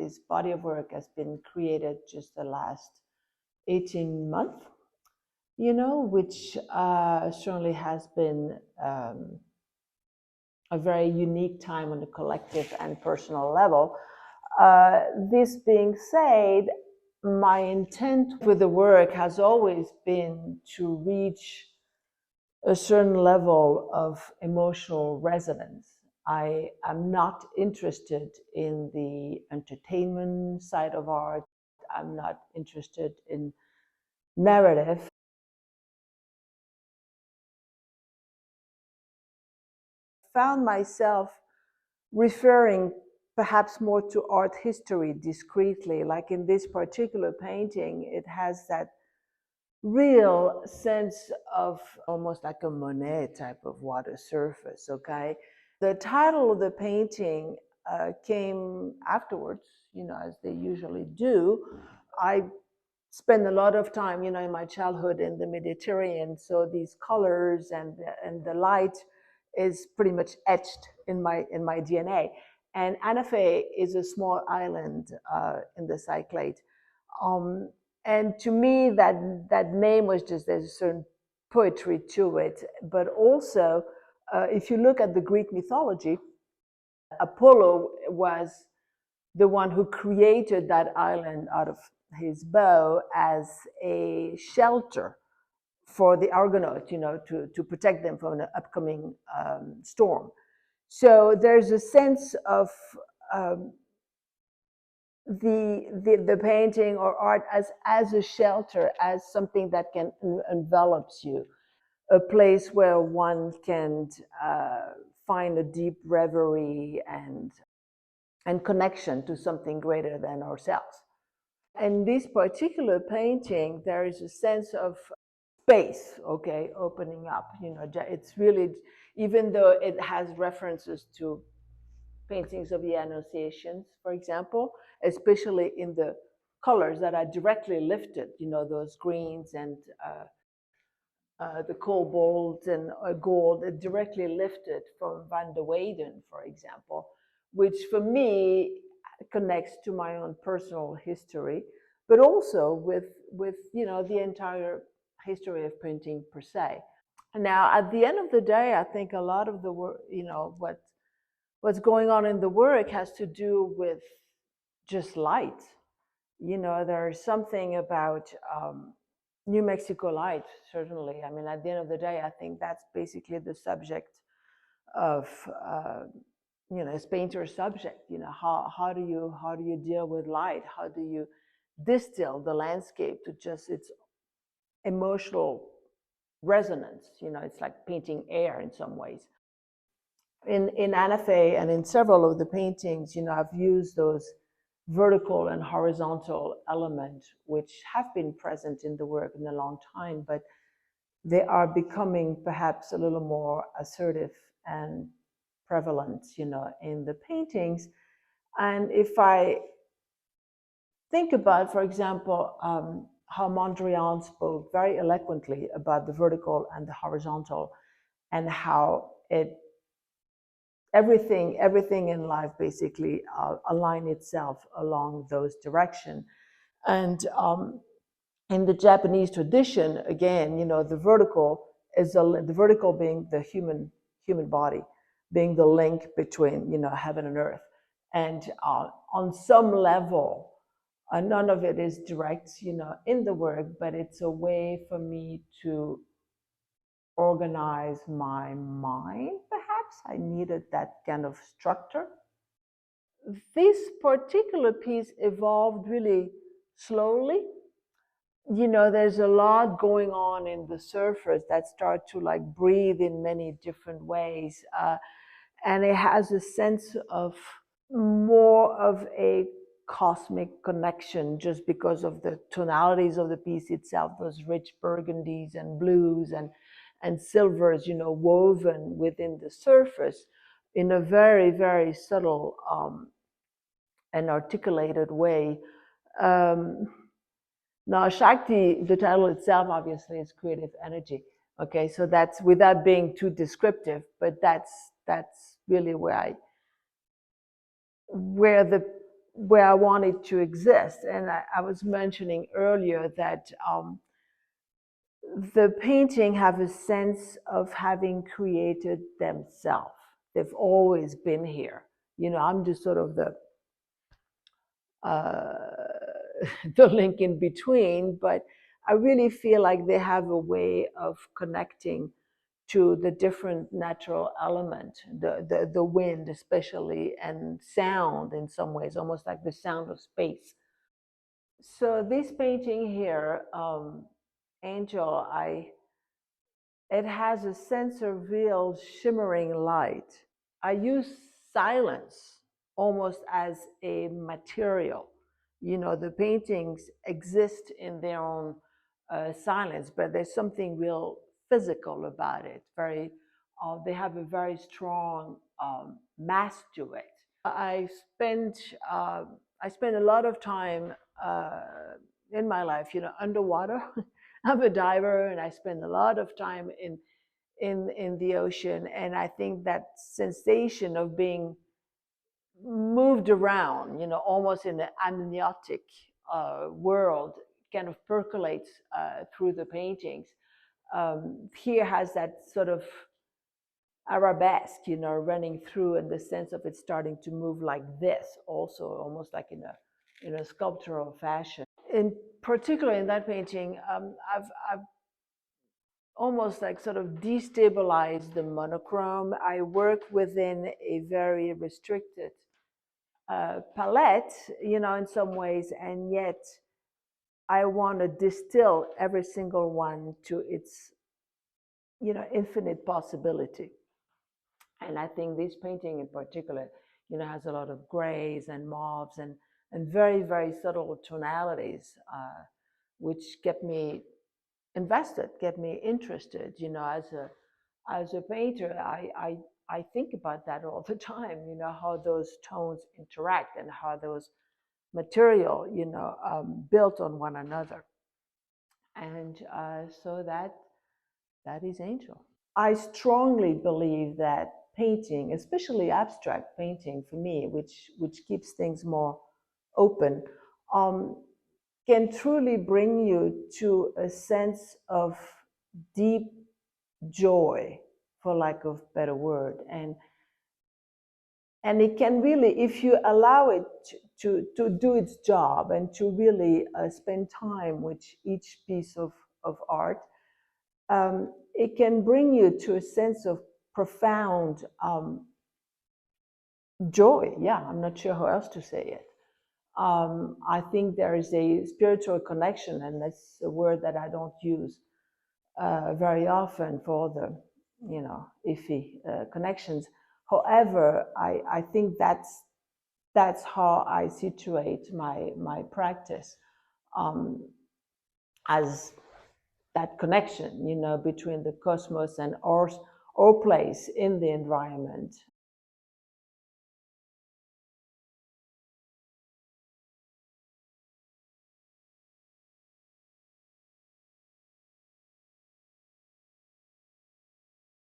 this body of work has been created just the last 18 months, which certainly has been a very unique time on the collective and personal level. This being said, my intent with the work has always been to reach a certain level of emotional resonance. I am not interested in the entertainment side of art. I'm not interested in narrative. Found myself referring perhaps more to art history discreetly. Like in this particular painting, it has that real sense of almost like a Monet type of water surface, okay? The title of the painting came afterwards, as they usually do. I spent a lot of time, in my childhood in the Mediterranean, so these colors and the light is pretty much etched in my DNA. And Anafe is a small island in the Cyclade. And to me, that name was just, there's a certain poetry to it. But also, if you look at the Greek mythology, Apollo was the one who created that island out of his bow as a shelter for the Argonaut, to protect them from an upcoming storm. So there's a sense of the painting or art as a shelter, as something that can envelops you, a place where one can find a deep reverie and connection to something greater than ourselves. In this particular painting, there is a sense of space, okay, opening up. It's really, even though it has references to paintings of the Annunciations, for example, especially in the colors that are directly lifted, those greens and the cobalt and gold, directly lifted from Van de Weyden, for example, which for me connects to my own personal history, but also with the entire history of printing per se. Now, at the end of the day, I think a lot of the work, what's going on in the work has to do with just light. There's something about New Mexico light, certainly. I mean, at the end of the day, I think that's basically the subject of, as painter's subject. How do you deal with light? How do you distill the landscape to just its emotional resonance? It's like painting air in some ways. In Anafe and in several of the paintings, I've used those vertical and horizontal elements which have been present in the work in a long time, but they are becoming perhaps a little more assertive and prevalent, in the paintings. And if I think about, for example, how Mondrian spoke very eloquently about the vertical and the horizontal, and how everything in life basically align itself along those directions. And in the Japanese tradition, again, the vertical is the vertical being the human body, being the link between heaven and earth. And on some level, none of it is direct, in the work, but it's a way for me to organize my mind, perhaps. I needed that kind of structure. This particular piece evolved really slowly. There's a lot going on in the surface that start to like breathe in many different ways. And it has a sense of more of a cosmic connection just because of the tonalities of the piece itself, those rich burgundies and blues and silvers, woven within the surface in a very, very subtle and articulated way. Now, Shakti, the title itself, obviously, is creative energy. Okay, so that's without being too descriptive, but that's really where where I want it to exist. And I was mentioning earlier that the painting have a sense of having created themselves. They've always been here. You know, I'm just sort of uh, the link in between, but I really feel like they have a way of connecting to the different natural element, the wind especially, and sound in some ways, almost like the sound of space. So this painting here, Angel, it has a sense of real shimmering light. I use silence almost as a material. You know, the paintings exist in their own silence, but there's something real physical about it. They have a very strong mass to it. I spent I spent a lot of time uh, in my life, you know, underwater. I'm a diver, and I spend a lot of time in the ocean. And I think that sensation of being moved around, you know, almost in an amniotic world, kind of percolates through the paintings. Here has that sort of arabesque, you know, running through, in the sense of it starting to move like this, also almost like in a sculptural fashion. In particular, in that painting, I've almost like sort of destabilized the monochrome. I work within a very restricted palette, you know, in some ways, and yet I want to distill every single one to its, you know, infinite possibility. And I think this painting in particular, you know, has a lot of grays and mauves and very, very subtle tonalities, which kept me invested, kept me interested. You know, as a painter, I think about that all the time. You know, how those tones interact and how those material, you know, built on one another. And so that is Angel. I strongly believe that painting, especially abstract painting for me, which keeps things more open, um, can truly bring you to a sense of deep joy, for lack of a better word. And it can really, if you allow it to do its job and to really spend time with each piece of art, it can bring you to a sense of profound joy. Yeah, I'm not sure how else to say it. I think there is a spiritual connection, and that's a word that I don't use very often for the, you know, iffy connections. However, I think that's how I situate my practice, as that connection, you know, between the cosmos and our place in the environment,